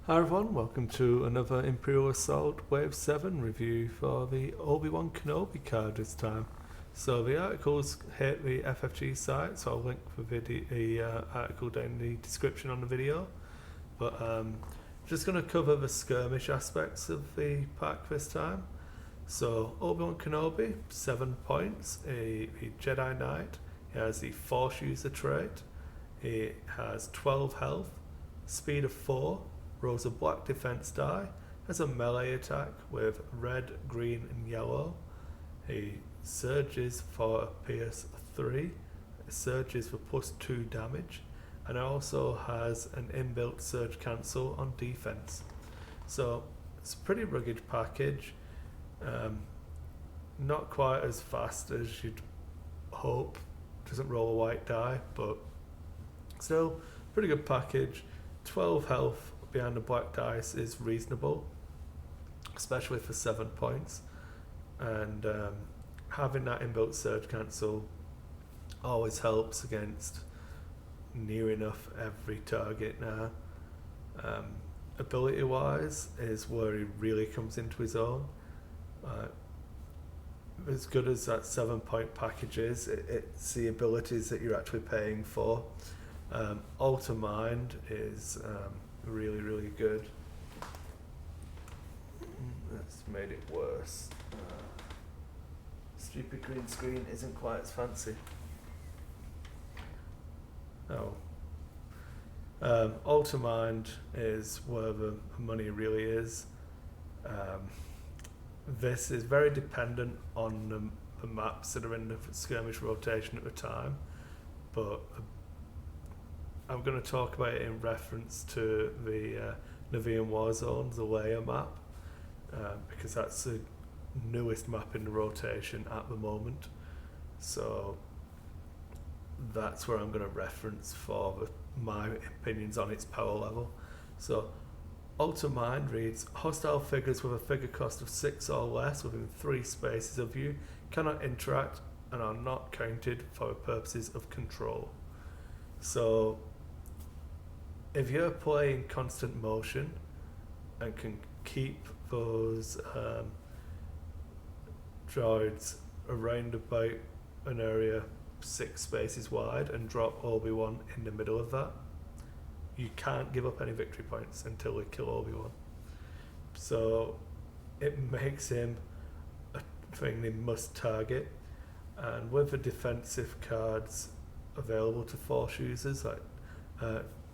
Hi everyone, welcome to another Imperial Assault Wave 7 review for the Obi-Wan Kenobi card this time. So the articles hit the FFG site, so I'll link the article down in the description on the video. But just going to cover the skirmish aspects of the pack this time. So Obi-Wan Kenobi, 7 points, a Jedi Knight. He has the Force User trait. He has 12 health, speed of 4, rolls a black defense die, has a melee attack with red, green and yellow. He surges for a pierce 3, surges for +2 damage, and also has an inbuilt surge cancel on defense. So it's a pretty rugged package, not quite as fast as you'd hope, doesn't roll a white die, but still pretty good package. 12 health behind the black dice is reasonable, especially for 7 points, and having that inbuilt surge cancel always helps against near enough every target now. Ability wise is where he really comes into his own. As good as that 7 point package is, it's the abilities that you're actually paying for. Alter Mind is really good. That's made it worse. Stupid green screen isn't quite as fancy. Alter Mind is where the money really is. This is very dependent on the maps that are in the skirmish rotation at the time, but I'm going to talk about it in reference to the Nevian Warzone, the layer map, because that's the newest map in the rotation at the moment. So that's where I'm going to reference for my opinions on its power level. So Alter Mind reads, hostile figures with a figure cost of 6 or less within 3 spaces of you cannot interact and are not counted for purposes of control. So if you're playing constant motion and can keep those droids around about an area 6 spaces wide and drop Obi-Wan in the middle of that, you can't give up any victory points until they kill Obi-Wan. So it makes him a thing they must target, and with the defensive cards available to Force users like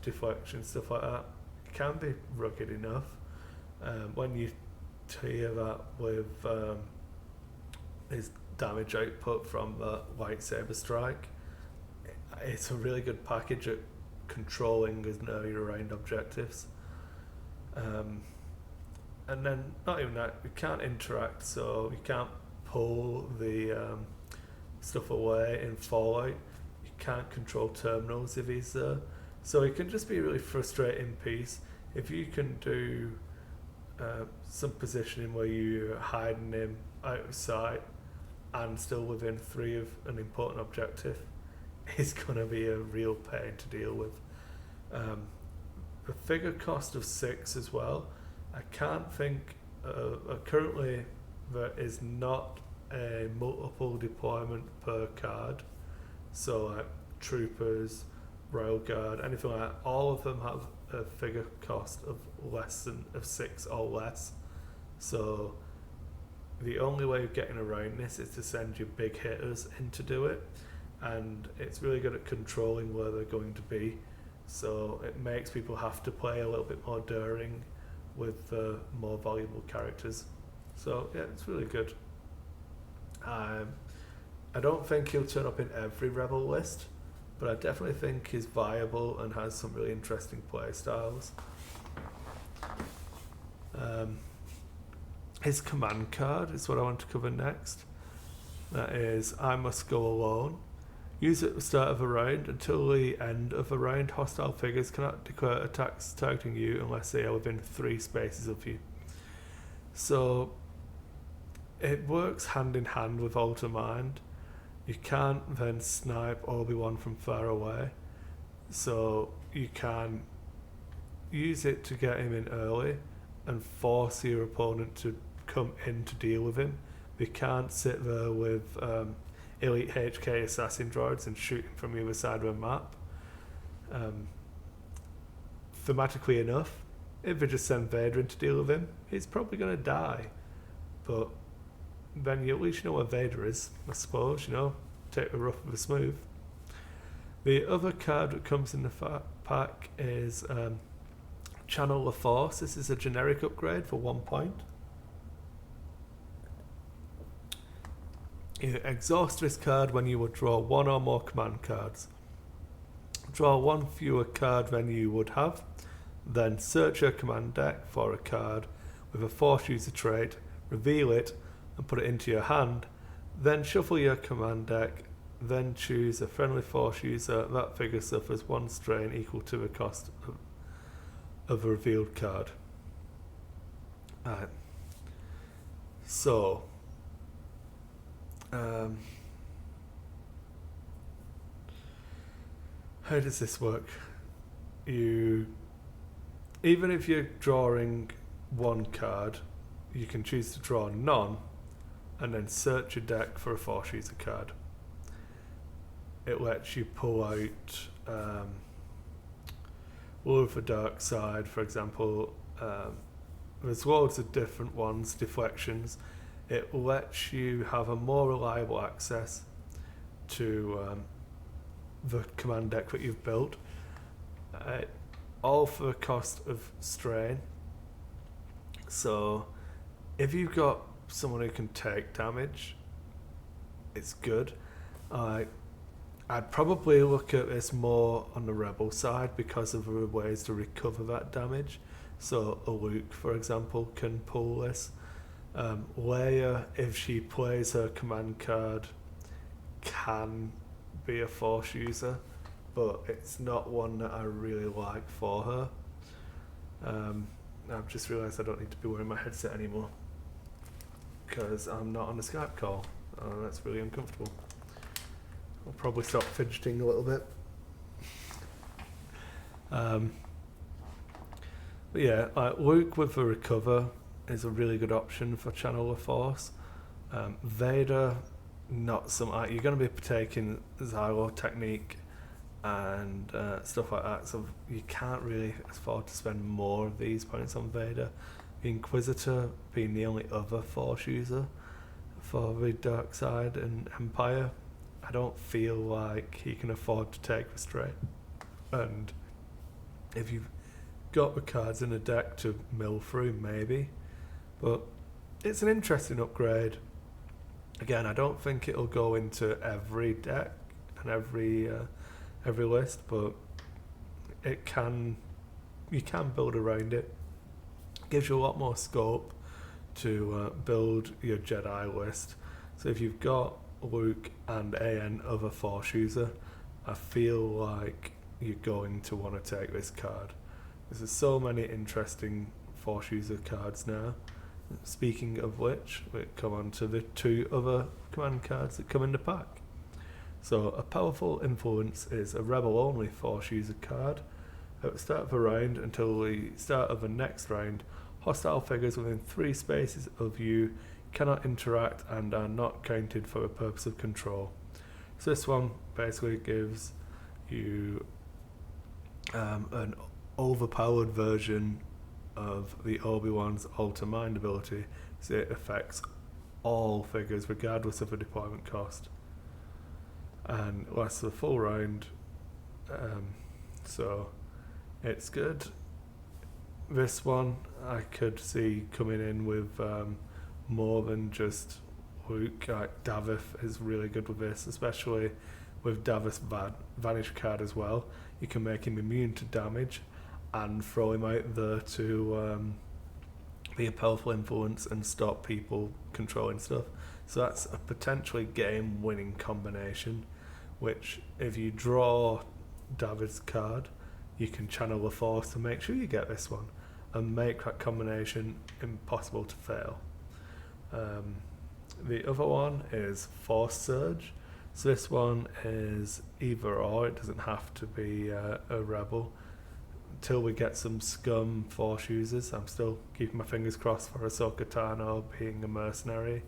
deflection, stuff like that, it can be rugged enough. When you tier that with his damage output from the lightsaber strike, it's a really good package at controlling his area around objectives. And then not even that, you can't interact, so you can't pull the stuff away in Fallout. You can't control terminals if he's there. So it can just be a really frustrating piece. If you can do some positioning where you're hiding him out of sight and still within 3 of an important objective, it's going to be a real pain to deal with. The figure cost of 6 as well. I can't think, currently there is not a multiple deployment per card. So like troopers, Royal Guard, anything like that, all of them have a figure cost of 6 or less. So the only way of getting around this is to send your big hitters in to do it, and it's really good at controlling where they're going to be. So it makes people have to play a little bit more daring with more valuable characters. So yeah, it's really good. I don't think he'll turn up in every Rebel list, but I definitely think he's viable and has some really interesting play styles. His command card is what I want to cover next. That is, I must go alone. Use it at the start of a round. Until the end of a round, hostile figures cannot declare attacks targeting you unless they are within 3 spaces of you. So it works hand in hand with Alter Mind. You can't then snipe Obi-Wan from far away, so you can use it to get him in early and force your opponent to come in to deal with him. You can't sit there with elite HK assassin droids and shoot him from the other side of a map. Thematically enough, if they just send Vader in to deal with him, he's probably going to die. But then you at least know where Vader is, I suppose, take the rough with the smooth. The other card that comes in the pack is Channel the Force. This is a generic upgrade for 1 point. You exhaust this card when you would draw one or more command cards. Draw one fewer card than you would have. Then search your command deck for a card with a Force user trait, reveal it, and put it into your hand. Then shuffle your command deck. Then choose a friendly Force user. That figure suffers 1 strain equal to the cost of a revealed card. So, how does this work? Even if you're drawing one card, you can choose to draw none and then search your deck for a Force user card. It lets you pull out War of the Dark Side, for example. There's loads of different ones, deflections. It lets you have a more reliable access to the command deck that you've built, all for the cost of strain. So if you've got someone who can take damage, it's good. I'd probably look at this more on the rebel side because of the ways to recover that damage. So a Luke, for example, can pull this. Leia, if she plays her command card, can be a Force user, but it's not one that I really like for her. I've just realised I don't need to be wearing my headset anymore because I'm not on a Skype call. That's really uncomfortable. I'll probably stop fidgeting a little bit. But yeah, Luke with the recover is a really good option for Channel the Force. Vader, not some. You're going to be taking Xylo technique and stuff like that, so you can't really afford to spend more of these points on Vader. The Inquisitor being the only other Force user for the Dark Side and Empire, I don't feel like he can afford to take the straight. And if you've got the cards in a deck to mill through, maybe. But it's an interesting upgrade. Again, I don't think it'll go into every deck and every list, but you can build around it. Gives you a lot more scope to build your Jedi list. So if you've got Luke and AN other Force user, I feel like you're going to want to take this card. There's so many interesting Force user cards now. Speaking of which, we come on to the 2 other command cards that come in the pack. So a powerful influence is a rebel only Force user card. At the start of a round until the start of the next round, hostile figures within 3 spaces of you cannot interact and are not counted for the purpose of control. So this one basically gives you an overpowered version of the Obi-Wan's Alter Mind ability, so it affects all figures regardless of the deployment cost and lasts the full round, so it's good. This one I could see coming in with more than just Luke. Davith is really good with this, especially with Davith's Vanish card as well. You can make him immune to damage and throw him out there to be a powerful influence and stop people controlling stuff. So that's a potentially game-winning combination, which if you draw David's card, you can channel the Force to make sure you get this one and make that combination impossible to fail. The other one is Force Surge. So this one is either or, it doesn't have to be a rebel. until we get some scum Force users. I'm still keeping my fingers crossed for Ahsoka Tano being a mercenary.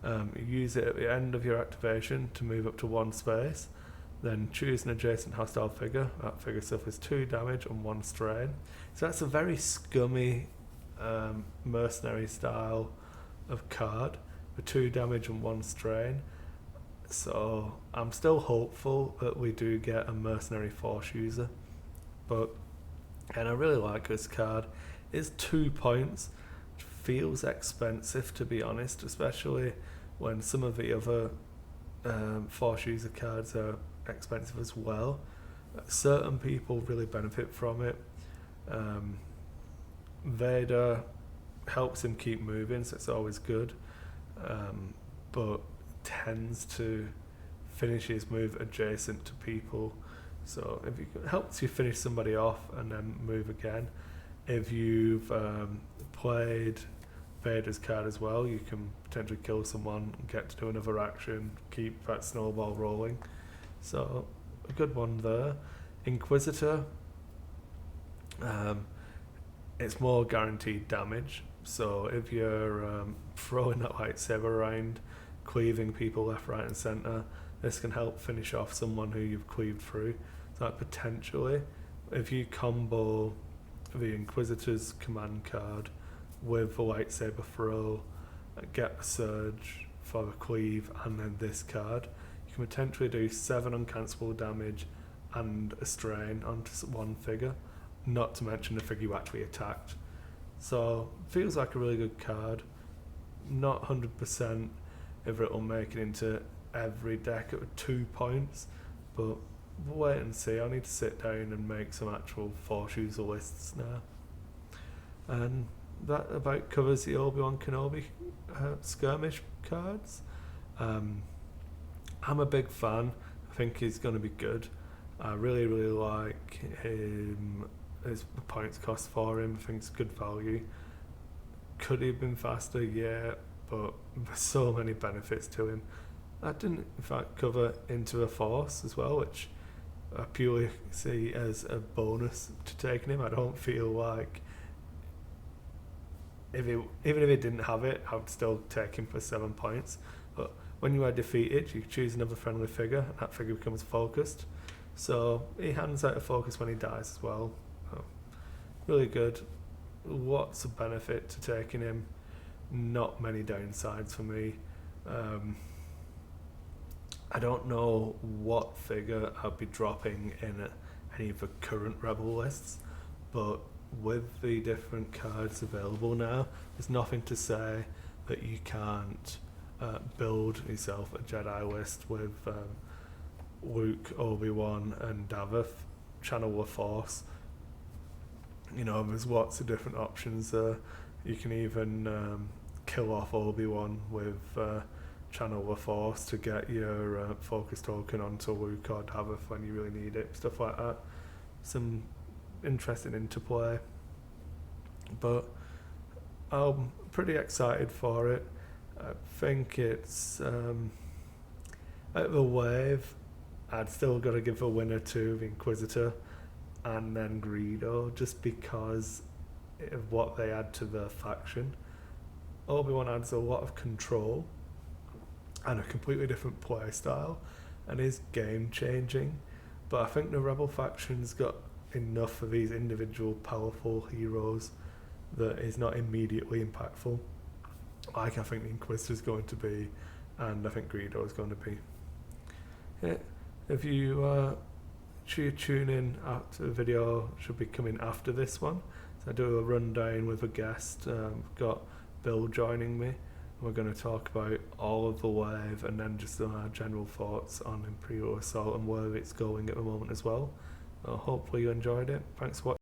You use it at the end of your activation to move up to 1 space, then choose an adjacent hostile figure. That figure suffers 2 damage and 1 strain. So that's a very scummy mercenary style of card for 2 damage and 1 strain. So I'm still hopeful that we do get a mercenary Force user. And I really like this card. It's 2 points. Which feels expensive, to be honest, especially when some of the other Force user cards are expensive as well. Certain people really benefit from it. Vader helps him keep moving, so it's always good, but tends to finish his move adjacent to people. So if it helps you finish somebody off and then move again. If you've played Vader's card as well, you can potentially kill someone, get to do another action, keep that snowball rolling. So a good one there. Inquisitor, it's more guaranteed damage. So if you're throwing that lightsaber around, cleaving people left, right and centre, this can help finish off someone who you've cleaved through. So that potentially, if you combo the Inquisitor's command card with the lightsaber throw, get a surge for the cleave, and then this card, you can potentially do 7 uncancelable damage and a strain onto one figure, not to mention the figure you actually attacked. So feels like a really good card. Not 100% if it'll make it into every deck at 2 points, but we'll wait and see. I need to sit down and make some actual Force user lists now. And that about covers the Obi-Wan Kenobi skirmish cards. I'm a big fan. I think he's going to be good. I really like him. His points cost for him, I think it's good value. Could he have been faster? Yeah, but there's so many benefits to him. I didn't in fact cover Into a Force as well, which I purely see as a bonus to taking him. I don't feel like even if he didn't have it, I would still take him for 7 points. But when you are defeated, you choose another friendly figure, and that figure becomes focused. So he hands out a focus when he dies as well. Really good. What's the benefit to taking him? Not many downsides for me. I don't know what figure I'll be dropping in any of the current Rebel lists, but with the different cards available now, there's nothing to say that you can't build yourself a Jedi list with Luke, Obi-Wan and Davith, channel the Force. You know, there's lots of different options there. You can even kill off Obi-Wan with channel the Force to get your focus token onto Luke or Davith when you really need it, stuff like that. Some interesting interplay, but I'm pretty excited for it. I think it's at the wave, I'd still got to give a winner to the Inquisitor and then Greedo, just because of what they add to the faction. Obi-Wan adds a lot of control and a completely different play style and is game changing, but I think the Rebel faction's got enough of these individual powerful heroes that is not immediately impactful, like I think the Inquisitor's going to be, and I think Greedo is going to be. Yeah, if you tune in after the video, should be coming after this one. So I do a rundown with a guest. Got Bill joining me. We're going to talk about all of the wave and then just our general thoughts on Imperial Assault and where it's going at the moment as well. Hopefully you enjoyed it. Thanks for watching.